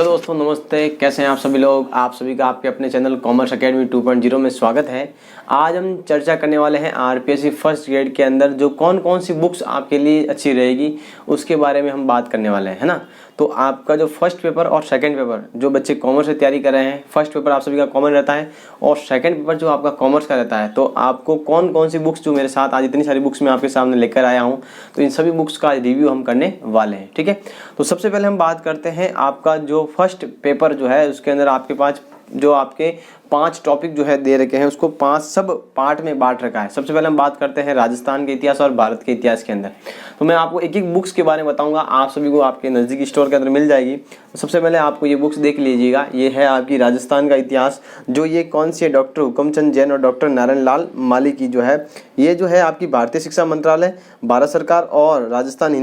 Hello दोस्तों, नमस्ते। कैसे हैं आप सभी लोग? आप सभी का आपके अपने चैनल कॉमर्स अकेडमी 2.0 में स्वागत है। आज हम चर्चा करने वाले हैं आरपीएससी फर्स्ट ग्रेड के अंदर जो कौन कौन सी बुक्स आपके लिए अच्छी रहेगी उसके बारे में हम बात करने वाले हैं, है ना। तो आपका जो फर्स्ट पेपर और सेकंड पेपर, जो बच्चे कॉमर्स से तैयारी कर रहे हैं, फर्स्ट पेपर आप सभी का कॉमन रहता है और सेकंड पेपर जो आपका कॉमर्स का रहता है, तो आपको कौन कौन सी बुक्स, जो मेरे साथ आज इतनी सारी बुक्स मैं आपके सामने लेकर आया हूँ, तो इन सभी बुक्स का रिव्यू हम करने वाले हैं, ठीक है। तो सबसे पहले हम बात करते हैं आपका जो फर्स्ट पेपर जो है उसके अंदर आपके पास जो आपके 5 टॉपिक जो है दे रखे हैं, उसको 5 सब पार्ट में बांट रखा है। सबसे पहले हम बात करते हैं राजस्थान के इतिहास और भारत के इतिहास के अंदर। तो मैं आपको एक एक बुक्स के बारे में बताऊंगा, आप सभी को आपके नज़दीकी स्टोर के अंदर मिल जाएगी। तो सबसे पहले आपको ये बुक्स देख लीजिएगा। ये है आपकी राजस्थान का इतिहास, जो ये कौन सी है, डॉक्टर हुकुमचंद जैन और डॉक्टर नारायण लाल माली की जो है। ये जो है आपकी भारतीय शिक्षा मंत्रालय, भारत सरकार और राजस्थान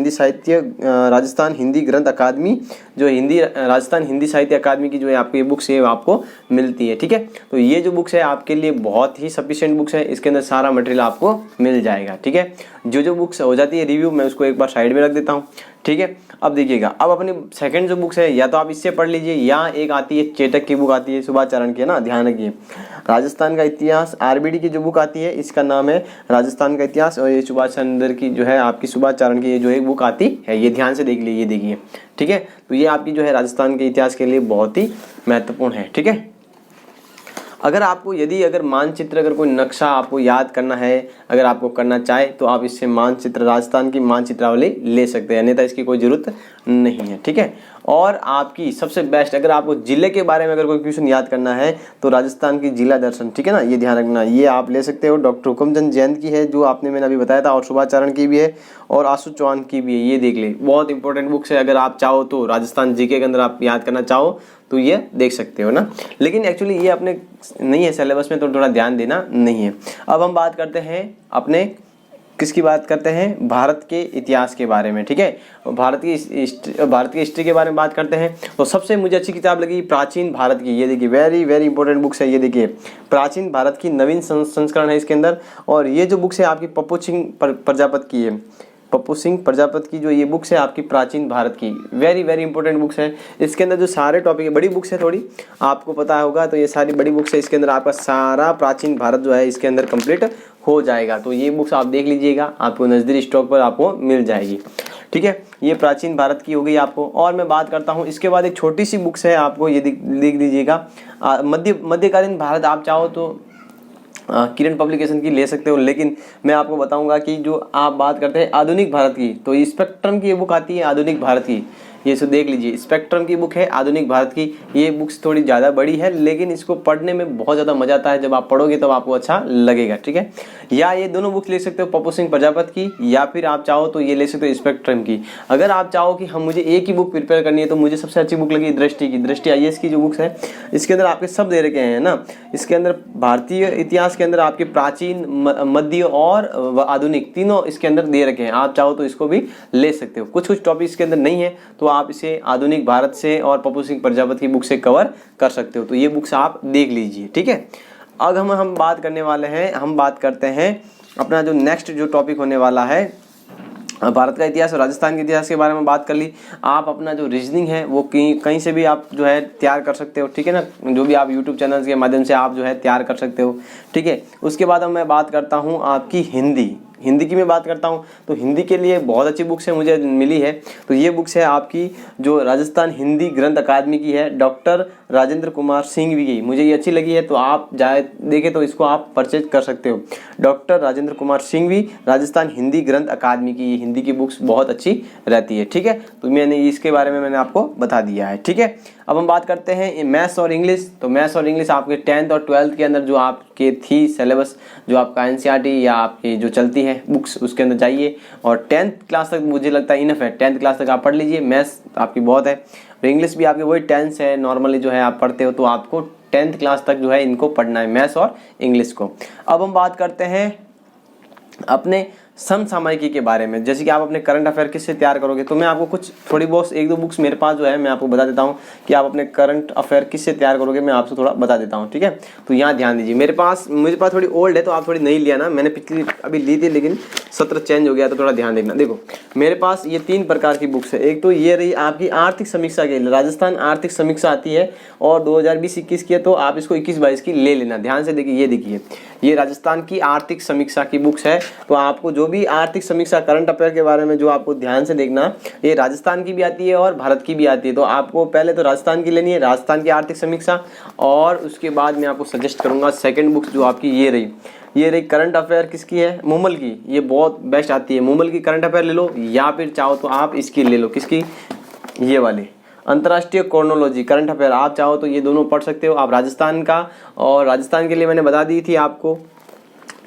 हिंदी ग्रंथ अकादमी, जो राजस्थान हिंदी साहित्य अकादमी की जो है आपको ये बुक्स ये आपको मिलती है, ठीक है। तो ये जो बुक्स है आपके लिए बहुत ही सफिशिएंट बुक्स है, इसके अंदर सारा मटेरियल आपको मिल जाएगा, ठीक है। जो बुक्स हो जाती है रिव्यू, मैं उसको एक बार साइड में रख देता हूँ, ठीक है। अब देखिएगा, अब अपनी सेकंड जो बुक्स है, या तो आप इससे पढ़ लीजिए, या एक आती है चेतक की बुक आती है, सुभाष चरण की, है ना, ध्यान रखिए। राजस्थान का इतिहास आरबीडी की जो बुक आती है, इसका नाम है राजस्थान का इतिहास, और ये सुभाष चंद्र की जो है आपकी सुभाष चरण की जो एक बुक आती है, ये ध्यान से देख लीजिए, देखिए, ठीक है। तो ये आपकी जो है राजस्थान के इतिहास के लिए बहुत ही महत्वपूर्ण है, ठीक है। अगर आपको अगर मानचित्र, अगर कोई नक्शा आपको याद करना है, अगर आपको करना चाहे, तो आप इससे मानचित्र, राजस्थान की मानचित्रावली ले सकते हैं, अन्यथा इसकी कोई ज़रूरत नहीं है, ठीक है। और आपकी सबसे बेस्ट, अगर आपको जिले के बारे में अगर कोई क्वेश्चन याद करना है, तो राजस्थान की जिला दर्शन, ठीक है ना, ये ध्यान रखना, ये आप ले सकते हो। डॉक्टर हुकुमचंद जैन की है, जो मैंने अभी बताया था, और सुभाष चरण की भी है, और आशु चौहान की भी है, ये देख ले, बहुत इंपॉर्टेंट बुक्स है। अगर आप चाहो तो राजस्थान जीके के अंदर आप याद करना चाहो तो ये देख सकते हो ना, लेकिन एक्चुअली ये अपने नहीं है सिलेबस में, तो थोड़ा ध्यान देना नहीं है। अब हम बात करते हैं अपने किसकी बात करते हैं, भारत के इतिहास के बारे में, ठीक है। भारत की हिस्ट्री के बारे में बात करते हैं। तो सबसे मुझे अच्छी किताब लगी प्राचीन भारत की, ये देखिए, वेरी वेरी इंपॉर्टेंट बुक्स है, ये देखिए, प्राचीन भारत की नवीन संस्करण है इसके अंदर। और ये जो बुक्स है आपकी पप्पू सिंह प्रजापत की है, पप्पू सिंह प्रजापत की जो ये बुक्स है आपकी प्राचीन भारत की, वेरी वेरी इंपॉर्टेंट बुक्स है। इसके अंदर जो सारे टॉपिक है, बड़ी बुक्स है थोड़ी, आपको पता होगा, तो ये सारी बड़ी बुक्स है, इसके अंदर आपका सारा प्राचीन भारत जो है इसके अंदर कंप्लीट हो जाएगा। तो ये बुक्स आप देख लीजिएगा, आपको नज़दीकी स्टॉक पर आपको मिल जाएगी, ठीक है। ये प्राचीन भारत की हो गई आपको। और मैं बात करता हूँ इसके बाद, एक छोटी सी बुक्स है, आपको ये लिख दीजिएगा, मध्यकालीन भारत। आप चाहो तो किरण पब्लिकेशन की ले सकते हो, लेकिन मैं आपको बताऊंगा कि जो आप बात करते हैं आधुनिक भारत की, तो स्पेक्ट्रम की ये बुक आती है आधुनिक भारत की, ये सो देख लीजिए, स्पेक्ट्रम की बुक है आधुनिक भारत की। ये बुक्स थोड़ी ज़्यादा बड़ी है, लेकिन इसको पढ़ने में बहुत ज़्यादा मजा आता है, जब आप पढ़ोगे तब आपको अच्छा लगेगा, ठीक है। या ये दोनों बुक्स ले सकते हो, पप्पू सिंह प्रजापत की, या फिर आप चाहो तो ये ले सकते हो स्पेक्ट्रम की। अगर आप चाहो कि मुझे एक ही बुक प्रिपेयर करनी है, तो मुझे सबसे अच्छी बुक लगी दृष्टि की, दृष्टि IAS की जो बुक्स है, इसके अंदर आपके सब दे रखे हैं ना। इसके अंदर भारतीय इतिहास के अंदर आपके प्राचीन, मध्य और आधुनिक तीनों इसके अंदर दे रखे हैं। आप चाहो तो इसको भी ले सकते हो। कुछ टॉपिक इसके अंदर नहीं है, तो आप इसे आधुनिक भारत से और पप्पू सिंह प्रजापत की बुक से कवर कर सकते हो। तो ये बुक्स आप देख लीजिए, ठीक है। अब हम बात करने वाले हैं, हम बात करते हैं अपना जो नेक्स्ट जो टॉपिक होने वाला है, भारत का इतिहास और राजस्थान के इतिहास के बारे में बात कर ली। आप अपना जो रीजनिंग है वो कहीं से भी आप जो है तैयार कर सकते हो, ठीक है ना, जो भी आप यूट्यूब चैनल के माध्यम से आप जो है तैयार कर सकते हो, ठीक है। उसके बाद अब मैं बात करता हूँ आपकी हिंदी की मैं बात करता हूँ। तो हिंदी के लिए बहुत अच्छी बुक्स है मुझे मिली है। तो ये बुक्स है आपकी जो राजस्थान हिंदी ग्रंथ अकादमी की है, डॉक्टर राजेंद्र कुमार सिंघवी की, मुझे ये अच्छी लगी है, तो आप जाए देखें तो इसको आप परचेज कर सकते हो। डॉक्टर राजेंद्र कुमार सिंघवी, राजस्थान हिंदी ग्रंथ अकादमी की हिंदी की बुक्स बहुत अच्छी रहती है, ठीक है। तो मैंने इसके बारे में मैंने आपको बता दिया है, ठीक है। अब हम बात करते हैं मैथ्स और इंग्लिश। तो मैथ्स और इंग्लिश आपके 10th और 12th के अंदर जो आपके थी सिलेबस, जो आपका NCERT या आपकी जो चलती है बुक्स, उसके अंदर जाइए, और 10th क्लास तक मुझे लगता है इनफ है, 10th क्लास तक आप पढ़ लीजिए, मैथ्स आपकी बहुत है। और इंग्लिश भी आपकी वही 10th है, नॉर्मली जो है आप पढ़ते हो, तो आपको 10th क्लास तक जो है इनको पढ़ना है, मैथ्स और इंग्लिश को। अब हम बात करते हैं अपने समसामयिकी के बारे में, जैसे कि आप अपने करंट अफेयर किससे तैयार करोगे, तो मैं आपको कुछ थोड़ी बहुत एक दो बुक्स मेरे पास जो है मैं आपको बता देता हूँ कि आप अपने करंट अफेयर किससे तैयार करोगे, मैं आपसे थोड़ा बता देता हूँ, ठीक है। तो यहाँ ध्यान दीजिए, मेरे पास थोड़ी ओल्ड है तो आप थोड़ी नई लिया ना, मैंने पिछली अभी ली थी लेकिन सत्र चेंज हो गया तो थोड़ा ध्यान देखना। देखो मेरे पास ये 3 प्रकार की बुक्स है। एक तो ये रही आपकी आर्थिक समीक्षा के लिए, राजस्थान आर्थिक समीक्षा आती है और 2020-21 की है, तो आप इसको 21-22 की ले लेना। ध्यान से देखिए, ये देखिए ये राजस्थान की आर्थिक समीक्षा की बुक्स है। तो आपको जो भी आर्थिक समीक्षा करंट अफेयर के बारे में जो आपको ध्यान से देखना, ये राजस्थान की भी आती है और भारत की भी आती है। तो आपको पहले तो राजस्थान की लेनी है, राजस्थान की आर्थिक समीक्षा, और उसके बाद मैं आपको सजेस्ट करूंगा सेकंड बुक जो आपकी ये रही करंट अफेयर किसकी है, मूमल की। ये बहुत बेस्ट आती है, मूमल की करंट अफेयर ले लो, या फिर चाहो तो आप इसकी ले लो, किसकी, ये वाली अंतर्राष्ट्रीय क्रोनोलॉजी करंट अफेयर। आप चाहो तो ये दोनों पढ़ सकते हो आप, राजस्थान का, और राजस्थान के लिए मैंने बता दी थी आपको,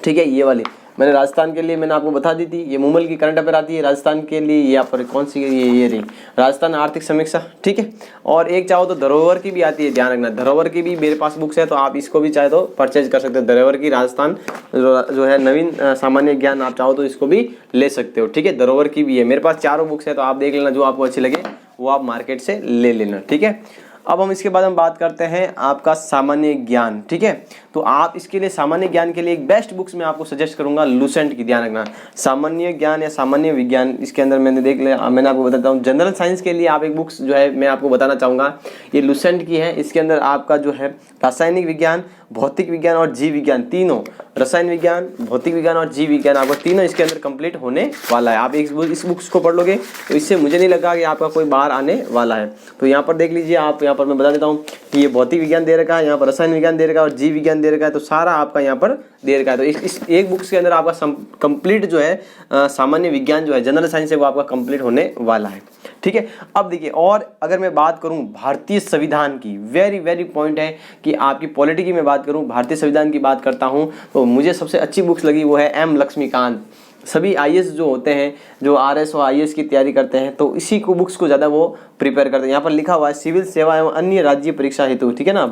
ठीक है। ये वाली मैंने राजस्थान के लिए मैंने आपको बता दी थी, ये मूमल की करंट अफेयर आती है राजस्थान के लिए। ये पर कौन सी, ये रही राजस्थान आर्थिक समीक्षा, ठीक है। और एक चाहो तो धरोहर की भी आती है, ध्यान रखना, धरोहर की भी मेरे पास बुक्स है, तो आप इसको भी चाहे तो परचेज कर सकते हो। धरोहर की राजस्थान जो है नवीन सामान्य ज्ञान, आप चाहो तो इसको भी ले सकते हो, ठीक है। धरोहर की भी है मेरे पास, चारों बुक्स है, तो आप देख लेना जो आपको अच्छी लगे वो आप मार्केट से ले लेना, ठीक है। अब हम इसके बाद हम बात करते हैं आपका सामान्य ज्ञान, ठीक है। तो आप इसके लिए सामान्य ज्ञान के लिए एक बेस्ट बुक्स मैं आपको सजेस्ट करूंगा लुसेंट की, ध्यान रखना। सामान्य ज्ञान या सामान्य विज्ञान, इसके अंदर मैंने आपको बताता हूँ। जनरल साइंस के लिए आप एक बुक्स जो है मैं आपको बताना चाहूँगा, ये लुसेंट की है। इसके अंदर आपका जो है रासायनिक विज्ञान, भौतिक विज्ञान और जीव विज्ञान, तीनों, रसायन विज्ञान, भौतिक विज्ञान और जीव विज्ञान, आपको तीनों इसके अंदर कंप्लीट होने वाला है। आप इस बुक्स को पढ़ लोगे तो इससे मुझे नहीं लगा कि आपका कोई बाहर आने वाला है। तो यहाँ पर देख लीजिए आप, यहाँ पर मैं बता देता हूँ कि ये भौतिक विज्ञान दे रखा है, यहाँ पर रसायन विज्ञान दे रखा है और जीव विज्ञान दे रखा है, तो सारा आपका यहाँ पर दे रखा है। तो इस एक बुक्स के अंदर आपका कंप्लीट जो है सामान्य विज्ञान जो है जनरल साइंस है वो आपका कंप्लीट होने वाला है, ठीक है। अब देखिए, और अगर मैं बात करूं भारतीय संविधान की, वेरी पॉइंट है कि आपकी पॉलिटी की मैं बात करूं, भारतीय संविधान की बात करता हूं, तो मुझे सबसे अच्छी बुक्स लगी वो है एम लक्ष्मीकांत। सभी आईएएस जो होते हैं, जो आरएस और आईएएस की तैयारी करते हैं, तो इसी को बुक्स को ज़्यादा वो प्रिपेयर करते हैं। यहाँ पर लिखा हुआ है सिविल सेवा एवं अन्य राज्य परीक्षा हेतु, ठीक है ना,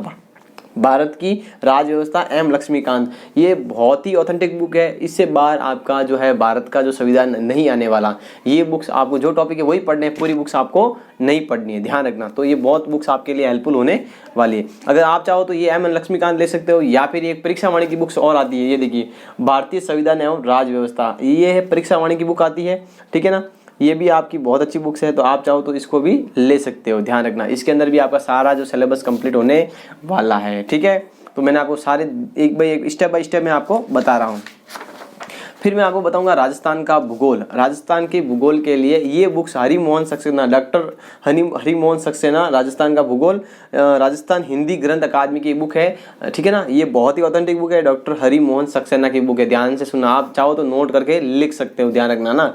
भारत की राज्य व्यवस्था एम लक्ष्मीकांत। ये बहुत ही ऑथेंटिक बुक है, इससे बाहर आपका जो है भारत का जो संविधान नहीं आने वाला। ये बुक्स आपको जो टॉपिक है वही पढ़ने हैं, पूरी बुक्स आपको नहीं पढ़नी है, ध्यान रखना। तो ये बहुत बुक्स आपके लिए हेल्पफुल होने वाली है। अगर आप चाहो तो ये एम लक्ष्मीकांत ले सकते हो, या फिर एक परीक्षा वाणी की बुक्स और आती है, ये देखिए भारतीय संविधान एवं राज्य व्यवस्था, ये है परीक्षा वाणी की बुक आती है, ठीक है ना। ये भी आपकी बहुत अच्छी बुक्स है, तो आप चाहो तो इसको भी ले सकते हो, ध्यान रखना। इसके अंदर भी आपका सारा जो सिलेबस कंप्लीट होने वाला है, ठीक है। तो मैंने आपको सारे एक बाई एक स्टेप बाय स्टेप मैं आपको बता रहा हूँ। फिर मैं आपको बताऊंगा राजस्थान का भूगोल। राजस्थान के भूगोल के लिए ये बुक्स हरिमोहन सक्सेना, डॉक्टर हरिमोहन सक्सेना, राजस्थान का भूगोल, राजस्थान हिंदी ग्रंथ अकादमी की बुक है, ठीक है ना। ये बहुत ही ऑथेंटिक बुक है, डॉक्टर हरिमोहन सक्सेना की बुक है, ध्यान से सुनना। आप चाहो तो नोट करके लिख सकते हो, ध्यान रखना ना।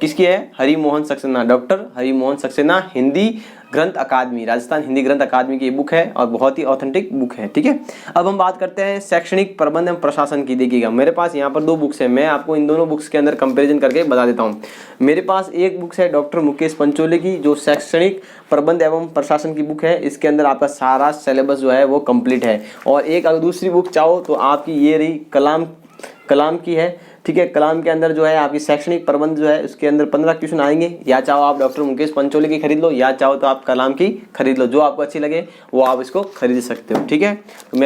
किसकी है, हरिमोहन सक्सेना, डॉक्टर हरिमोहन सक्सेना, हिंदी ग्रंथ अकादमी, राजस्थान हिंदी ग्रंथ अकादमी की बुक है और बहुत ही ऑथेंटिक बुक है, ठीक है। अब हम बात करते हैं शैक्षणिक प्रबंध एवं प्रशासन की। देखिएगा मेरे पास यहाँ पर 2 बुक्स हैं, मैं आपको इन दोनों बुक्स के अंदर कंपैरिजन करके बता देता हूँ। मेरे पास एक बुक्स है डॉक्टर मुकेश पंचोले की, जो शैक्षणिक प्रबंध एवं प्रशासन की बुक है। इसके अंदर आपका सारा सिलेबस जो है वो कंप्लीट है। और एक अगर दूसरी बुक चाहो तो आपकी ये रही कलाम की है, ठीक है। कलाम के अंदर जो है आपकी शैक्षणिक प्रबंध जो है उसके अंदर 15 क्वेश्चन आएंगे। या चाहो आप डॉक्टर मुकेश पंचोले की खरीद लो, या चाहो तो आप कलाम की खरीद लो, जो आपको अच्छी लगे वो आप इसको खरीद सकते हो, ठीक है। तो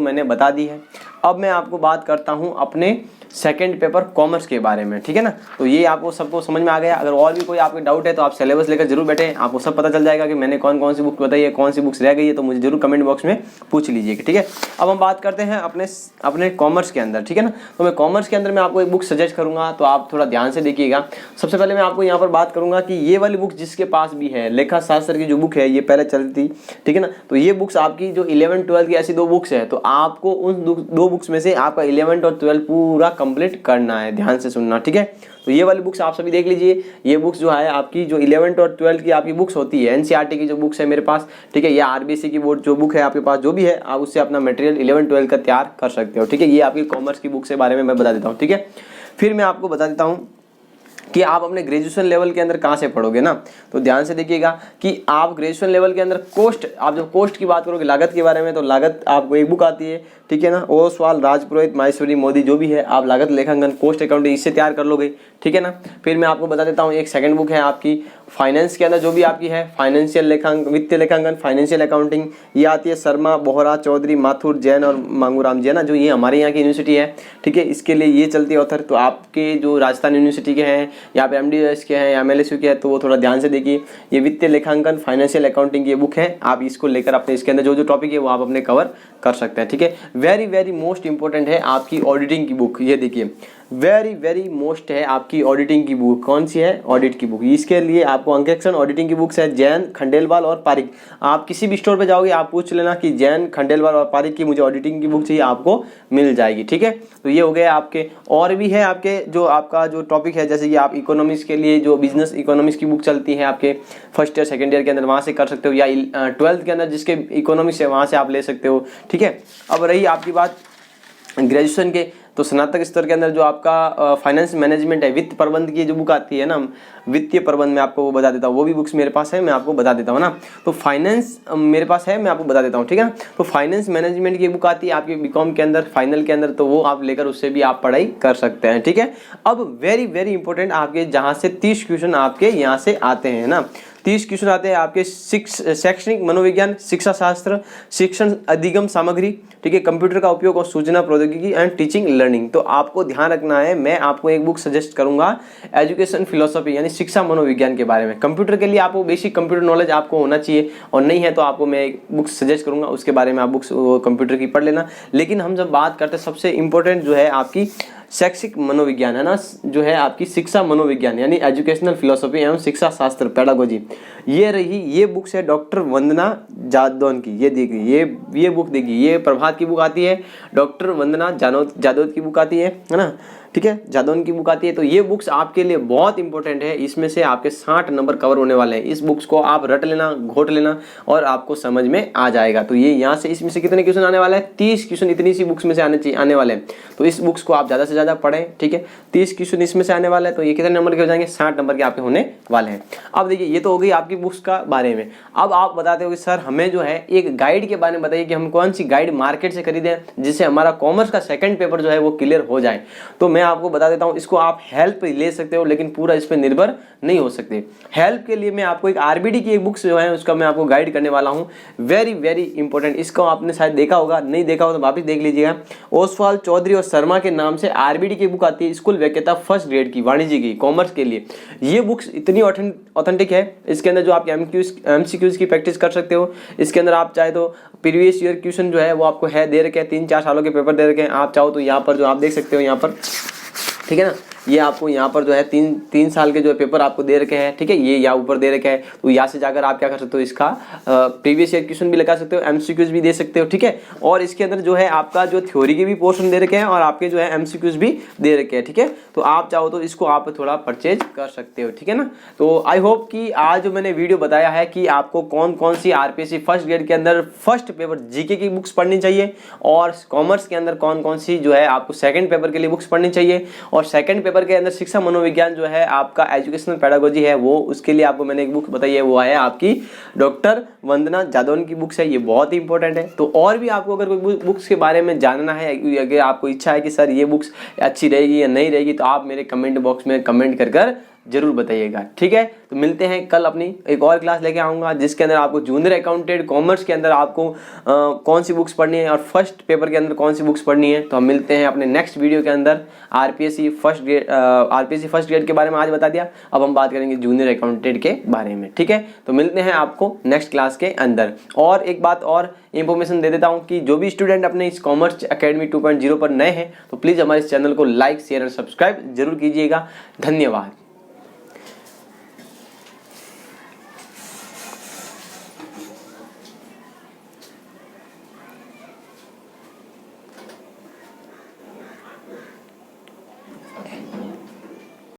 मैंने बता दी है। अब मैं आपको बात करता हूँ अपने सेकंड पेपर कॉमर्स के बारे में, ठीक है ना। तो ये आपको सबको समझ में आ गया। अगर और भी कोई आपके डाउट है तो आप सिलेबस लेकर जरूर बैठे, आपको सब पता चल जाएगा कि मैंने कौन कौन सी बुक बताई है, कौन सी बुक्स रह गई है, तो मुझे जरूर कमेंट बॉक्स में पूछ लीजिएगा, ठीक है। अब हम बात करते हैं अपने कॉमर्स के अंदर, ठीक है ना। तो मैं कॉमर्स के अंदर मैं आपको एक बुक सजेस्ट करूंगा, तो आप थोड़ा ध्यान से देखिएगा। सबसे पहले मैं आपको यहाँ पर बात करूंगा कि ये वाली बुक जिसके पास भी है, लेखा शास्त्र की जो बुक है, ये पहले चलती थी, ठीक है ना। तो ये बुक्स आपकी जो 11-12 की ऐसी 2 बुक्स है, तो आपको उन 2 बुक्स में से आपका 11 और 12 पूरा कंप्लीट करना है, ध्यान से सुनना, ठीक है। तो ये वाली बुक्स आप सभी देख लीजिए। ये बुक्स जो है आपकी जो 11 और 12 की आपकी बुक्स होती है, एनसीईआरटी की जो बुक्स है मेरे पास, ठीक है, या आरबीएससी की बोर्ड जो बुक है आपके पास जो भी है, आप उससे अपना मटेरियल 11-12 का तैयार कर सकते हो, ठीक है। ये आपकी कॉमर्स की बुक्स के बारे में मैं बता देता हूँ, ठीक है। फिर मैं आपको बता देता हूँ कि आप अपने ग्रेजुएशन लेवल के अंदर कहाँ से पढ़ोगे ना। तो ध्यान से देखिएगा कि आप ग्रेजुएशन लेवल के अंदर कोस्ट, आप जब कोस्ट की बात करोगे लागत के बारे में, तो लागत आपको एक बुक आती है, ठीक है ना, ओसवाल, राजपुरोहित, माहेश्वरी, मोदी, जो भी है, आप लागत लेखांकन, कोस्ट अकाउंटिंग इससे तैयार कर लोगे, ठीक है ना। फिर मैं आपको बता देता हूँ एक सेकंड बुक है आपकी फाइनेंस के अंदर जो भी आपकी है, फाइनेंशियल लेखांकन, वित्तीय लेखांकन, फाइनेंशियल अकाउंटिंग, ये आती है शर्मा, बोहरा, चौधरी, माथुर, जैन और मांगूराम जी, है ना, जो ये हमारे यहाँ की यूनिवर्सिटी है, ठीक है, इसके लिए ये चलती है ऑथर। तो आपके जो राजस्थान यूनिवर्सिटी के हैं या फिर MDS के हैं या MLSU के हैं, तो वो थोड़ा ध्यान से देखिए। ये वित्तीय लेखांकन, फाइनेंशियल अकाउंटिंग की बुक है, आप इसको लेकर अपने इसके अंदर जो जो टॉपिक है वो आप अपने कवर कर सकते हैं, ठीक है। वेरी वेरी मोस्ट इंपॉर्टेंट है आपकी ऑडिटिंग की बुक, ये देखिए वेरी वेरी मोस्ट है आपकी ऑडिटिंग की बुक। कौन सी है? ऑडिट की बुक। इसके लिए आपको अंकेक्षण ऑडिटिंग की बुक्स है, जैन, खंडेलवाल और पारिक। आप किसी भी स्टोर पे जाओगे, आप पूछ लेना कि जैन, खंडेलवाल और पारिक की मुझे ऑडिटिंग की बुक चाहिए, आपको मिल जाएगी, ठीक है। तो ये हो गए आपके, और भी है आपके जो आपका जो टॉपिक है, जैसे कि आप इकोनॉमिक्स के लिए जो बिजनेस इकोनॉमिक्स की बुक चलती है आपके फर्स्ट ईयर सेकेंड ईयर के अंदर, वहाँ से कर सकते हो, या 12th के अंदर जिसके इकोनॉमिक्स है वहाँ से आप ले सकते हो, ठीक है। अब रही आपकी बात ग्रेजुएशन के, तो स्नातक स्तर के अंदर जो आपका फाइनेंस मैनेजमेंट है, वित्त प्रबंध की जो बुक आती है ना, वित्तीय प्रबंध में आपको वो बता देता हूँ, वो भी बुक्स मेरे पास है, मैं आपको बता देता हूँ ना। तो फाइनेंस मेरे पास है, मैं आपको बता देता हूँ, ठीक है ना। तो फाइनेंस मैनेजमेंट की बुक आती है आपके बीकॉम के अंदर फाइनल के अंदर, तो वो आप लेकर उससे भी आप पढ़ाई कर सकते हैं, ठीक है। अब वेरी वेरी इंपॉर्टेंट, आपके जहाँ से 30 क्वेश्चन आपके यहाँ से आते हैं ना, 30 क्वेश्चन आते हैं आपके शैक्षणिक मनोविज्ञान, शिक्षा शास्त्र, शिक्षण अधिगम सामग्री, ठीक है, कंप्यूटर का उपयोग और सूचना प्रौद्योगिकी एंड टीचिंग लर्निंग। तो आपको ध्यान रखना है, मैं आपको एक बुक सजेस्ट करूंगा एजुकेशन फिलोसफी यानी शिक्षा मनोविज्ञान के बारे में। कंप्यूटर के लिए आपको बेसिक कंप्यूटर नॉलेज आपको होना चाहिए, और नहीं है तो आपको मैं एक बुक सजेस्ट करूंगा, उसके बारे में आप बुक्स कंप्यूटर की पढ़ लेना। लेकिन हम जब बात करते हैं, सबसे इंपॉर्टेंट जो है आपकी शैक्षिक मनोविज्ञान है ना, जो है आपकी शिक्षा मनोविज्ञान यानी एजुकेशनल फिलोसफी एवं शिक्षा शास्त्र पेडागोजी, ये रही, ये बुक्स है डॉक्टर वंदना जादौन की। ये देखिए, ये बुक देखिए, ये प्रभात की बुक आती है, डॉक्टर वंदना जादौन की बुक आती है ना, ठीक है, जादौन की बुक आती है। तो ये बुक्स आपके लिए बहुत इंपॉर्टेंट है, इसमें से आपके 60 नंबर कवर होने वाले हैं। इस बुक्स को आप रट लेना, घोट लेना, और आपको समझ में आ जाएगा। तो ये यहाँ से इसमें से कितने क्वेश्चन आने वाले हैं? 30 क्वेश्चन इतनी सी बुक्स में से आने वाले हैं। तो इस बुक्स को आप ज़्यादा से ज़्यादा पढ़ें, ठीक है। 30 क्वेश्चन इसमें से आने वाले हैं, तो ये कितने नंबर के हो जाएंगे? 60 नंबर के आपके होने वाले हैं। अब देखिए, ये तो हो गई आपकी बुक्स का बारे में। अब आप बताते हो कि सर हमें जो है एक गाइड के बारे में बताइए कि हम कौन सी गाइड मार्केट से खरीदें जिससे हमारा कॉमर्स का सेकंड पेपर जो है वो क्लियर हो जाए। तो मैं आपको बता देता हूँ, इसको आप हेल्प ले सकते हो, लेकिन पूरा इस पे निर्भर नहीं हो सकते। हेल्प के लिए मैं आपको एक RBD की एक बुक जो है उसका मैं आपको गाइड करने वाला हूँ, वेरी वेरी इंपॉर्टेंट। इसको आपने शायद देखा होगा, नहीं देखा हो तो वापस देख लीजिएगा। ओसवाल, चौधरी और शर्मा के नाम से RBD की बुक आती है, स्कूल वैक्यता फर्स्ट ग्रेड की, वाणिज्य की, कॉमर्स के लिए। ये बुक्स इतनी ऑथेंटिक है, इसके अंदर जो आप MCQs की प्रैक्टिस कर सकते हो। इसके अंदर आप चाहे तो प्रीवियस ईयर क्वेश्चन जो है वो आपको है दे रखे हैं, 3-4 सालों के पेपर दे रखे हैं। आप चाहो तो यहाँ पर जो आप देख सकते हो, यहाँ पर, ठीक है ना, ये आपको यहाँ पर जो है तीन साल के जो पेपर आपको दे रखे हैं, ठीक है, ये यहाँ ऊपर दे रखे हैं। तो यहाँ से जाकर आप क्या कर सकते हो, इसका प्रीवियस ईयर क्वेश्चन भी लगा सकते हो, MCQs भी दे सकते हो, ठीक है। और इसके अंदर जो है आपका जो थ्योरी के भी पोर्शन दे रखे हैं और आपके जो है MCQs भी दे रखे हैं, ठीक है। तो आप चाहो तो इसको आप थोड़ा परचेज कर सकते हो, ठीक है ना। तो आई होप कि आज जो मैंने वीडियो बताया है कि आपको कौन कौन सी RPSC फर्स्ट ग्रेड के अंदर फर्स्ट पेपर GK की बुक्स पढ़नी चाहिए, और कॉमर्स के अंदर कौन कौन सी जो है आपको सेकंड पेपर के लिए बुक्स पढ़नी चाहिए, और सेकंड पेपर के अंदर शिक्षा मनोविज्ञान जो है आपका एजुकेशनल पेडागोजी है, वो उसके लिए आपको मैंने एक बुक बताई है, वो है आपकी डॉक्टर वंदना जादौन की बुक्स है। ये बहुत ही इंपॉर्टेंट है। तो और भी आपको अगर कोई बुक्स के बारे में जानना है, अगर आपको इच्छा है कि सर ये बुक्स अच्छी रहेगी या नहीं रहेगी, तो आप मेरे कमेंट बॉक्स में कमेंट कर जरूर बताइएगा, ठीक है। तो मिलते हैं कल, अपनी एक और क्लास लेके आऊँगा जिसके अंदर आपको जूनियर अकाउंटेंट कॉमर्स के अंदर आपको कौन सी बुक्स पढ़नी है और फर्स्ट पेपर के अंदर कौन सी बुक्स पढ़नी है। तो हम मिलते हैं अपने नेक्स्ट वीडियो के अंदर। RPSC फर्स्ट ग्रेड के बारे में आज बता दिया, अब हम बात करेंगे जूनियर अकाउंटेंट के बारे में, ठीक है। तो मिलते हैं आपको नेक्स्ट क्लास के अंदर। और एक बात और इन्फॉर्मेशन दे देता हूँ कि जो भी स्टूडेंट अपने इस कॉमर्स अकेडमी 2.0 पर नए हैं, तो प्लीज़ हमारे इस चैनल को लाइक, शेयर और सब्सक्राइब जरूर कीजिएगा। धन्यवाद।